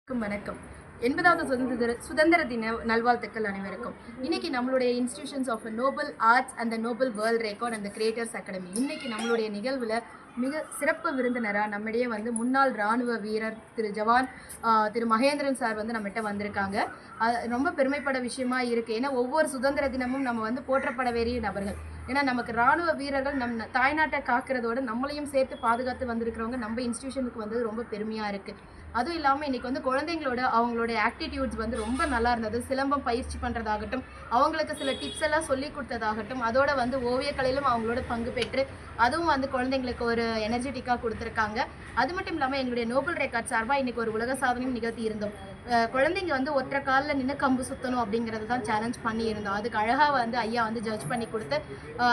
வணக்கம். 80வது சுதந்திர தின நல்வாழ்த்துக்கள் அனைவருக்கும். இன்னைக்கு நம்மளுடைய institutions of noble arts and Nobel world record and creators academy இன்னைக்கு நம்மளுடைய நிகழ்வில் மிக சிறப்பு விருந்தினராக நம்மிடையே முன்னாள் இராணுவ வீரர் ஜவான் திரு மகேந்திரன் சார் நம்மகிட்ட வந்திருக்காங்க. ரொம்ப பெருமைப்பட விஷயமா இருக்குது. ஏன்னா ஒவ்வொரு சுதந்திர தினமும் நம்ம போற்றப்பட வேண்டிய நபர்கள். ஏன்னா நமக்கு இராணுவ வீரர்கள் தாய்நாட்டை காக்கிறதோட நம்மளையும் சேர்த்து பாதுகாத்து வந்திருக்கிறவங்க நம்ம இன்ஸ்டிடியூஷனுக்கு ரொம்ப பெருமையாக இருக்குது. அதுவும் இல்லாமல் இன்றைக்கி குழந்தைங்களோட அவங்களோட ஆக்டிடியூட்ஸ் ரொம்ப நல்லா இருந்தது. சிலம்பம் பயிற்சி பண்ணுறதாகட்டும், அவங்களுக்கு சில டிப்ஸ் எல்லாம் சொல்லி கொடுத்ததாகட்டும், அதோட ஓவியக்கலையிலும் அவங்களோட பங்கு பெற்று அதுவும் குழந்தைங்களுக்கு ஒரு எனர்ஜெட்டிக்காக கொடுத்துருக்காங்க. அது மட்டும் இல்லாமல் எங்களுடைய நோபல் ரெக்கார்ட் சார்பாக இன்றைக்கி ஒரு உலக சாதனையும் நிகழ்த்தி இருந்தோம். குழந்தைங்க ஒற்றை காலில் நின்று கம்பு சுற்றணும் அப்படிங்கிறது தான் சேலஞ்ச் பண்ணியிருந்தோம். அதுக்கு அழகாக ஐயா ஜட்ஜ் பண்ணி கொடுத்து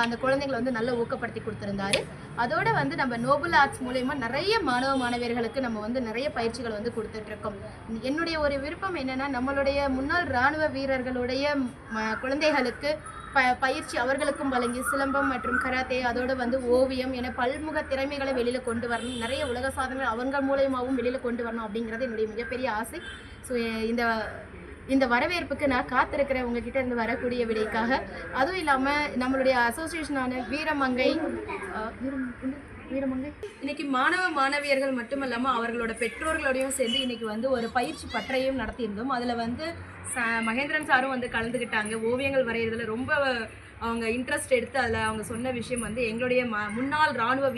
அந்த குழந்தைங்களை நல்ல ஊக்கப்படுத்தி கொடுத்துருந்தாரு. அதோட நம்ம நோபல் ஆர்ட்ஸ் மூலயமா நிறைய மாணவர்களுக்கு நம்ம நிறைய பயிற்சிகள் கொடுத்துட்ருக்கோம். என்னுடைய ஒரு விருப்பம் என்னென்னா, நம்மளுடைய முன்னாள் இராணுவ வீரர்களுடைய குழந்தைகளுக்கு பயிற்சி அவர்களுக்கும் வழங்கி சிலம்பம் மற்றும் கராத்தே அதோடு ஓவியம் என பல்முக திறமைகளை வெளியில் கொண்டு வரணும். நிறைய உலக சாதனைகள் அவங்க மூலயமாவும் வெளியில் கொண்டு வரணும் அப்படிங்கிறது என்னுடைய மிகப்பெரிய ஆசை. ஸோ இந்த வரவேற்புக்கு நான் காத்திருக்கிறேன் உங்ககிட்ட இருந்து வரக்கூடிய விடைக்காக. அதுவும் இல்லாமல் நம்மளுடைய அசோசியேஷனான வீரமங்கை இன்னைக்கு மாணவியர்கள் மட்டுமல்லாமல் அவர்களோட பெற்றோர்களோடையும் சேர்ந்து இன்னைக்கு ஒரு பயிற்சி பட்டறையும் நடத்தியிருந்தோம். அதில் மகேந்திரன் சாரும் கலந்துக்கிட்டாங்க. ஓவியங்கள் வரைகிறதுல ரொம்ப அவங்க இன்ட்ரெஸ்ட் எடுத்து அதில் அவங்க சொன்ன விஷயம் எங்களுடைய முன்னாள் இராணுவ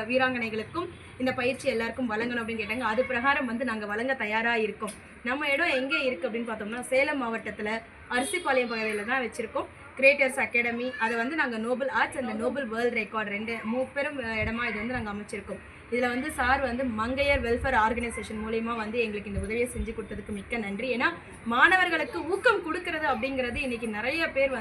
வீராங்கனைகளுக்கும் இந்த பயிற்சி எல்லாருக்கும் வழங்கணும் அப்படின்னு கேட்டாங்க. அது பிரகாரம் நாங்கள் வழங்க தயாராக இருக்கோம். நம்ம இடம் எங்கே இருக்குது அப்படின்னு பார்த்தோம்னா, சேலம் மாவட்டத்தில் அரிசிபாளையம் பகுதியில் தான் வச்சுருக்கோம் கிரியேட்டர்ஸ் அகாடமி. அதை நாங்கள் Nobel arts and Nobel world Record மூப்பெரும் இடமா இது நாங்கள் அமைச்சிருக்கோம். இதில் சார் மங்கையர் வெல்ஃபேர் ஆர்கனைசேஷன் மூலயமா எங்களுக்கு இந்த உதவியை செஞ்சு கொடுத்ததுக்கு மிக்க நன்றி. ஏன்னா மாணவர்களுக்கு ஊக்கம் கொடுக்கறது அப்படிங்கிறது இன்றைக்கி நிறைய பேர்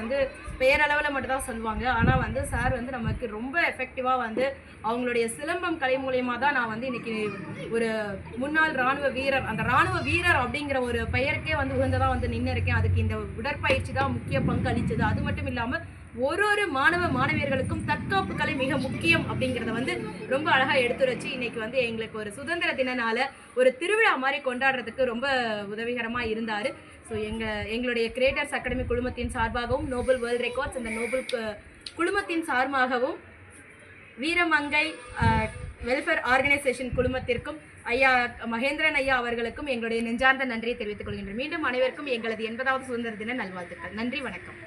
பெயரளவில் மட்டும் தான் சொல்லுவாங்க. ஆனால் சார் நமக்கு ரொம்ப எஃபெக்டிவாக அவங்களுடைய சிலம்பம் கலை மூலயமா தான் நான் இன்றைக்கி ஒரு முன்னாள் இராணுவ வீரர், அந்த இராணுவ வீரர் அப்படிங்கிற ஒரு பெயருக்கே உகந்ததாக நின்று இருக்கேன். அதுக்கு இந்த உடற்பயிற்சி தான் முக்கிய பங்கு அளித்தது. அது மட்டும் இல்லாமல் ஒரு மாணவியர்களுக்கும் தற்காப்பு கலை மிக முக்கியம் அப்படிங்கிறத ரொம்ப அழகாக எடுத்துரைச்சு இன்னைக்கு எங்களுக்கு ஒரு சுதந்திர தினனால ஒரு திருவிழா மாதிரி கொண்டாடுறதுக்கு ரொம்ப உதவிகரமாக இருந்தார். ஸோ எங்களுடைய கிரியேட்டர்ஸ் அகாடமி குழுமத்தின் சார்பாகவும் நோபல் வேர்ல்ட் ரெக்கார்ட்ஸ் அந்த நோபல் குழுமத்தின் சார்பாகவும் வீரமங்கை வெல்ஃபேர் ஆர்கனைசேஷன் குழுமத்திற்கும் ஐயா மகேந்திரன் ஐயா அவர்களுக்கும் எங்களுடைய நெஞ்சார்ந்த நன்றியை தெரிவித்துக் கொள்கின்றேன். மீண்டும் அனைவருக்கும் எங்களது 80வது சுதந்திர தின நல்வாழ்த்துக்கள். நன்றி, வணக்கம்.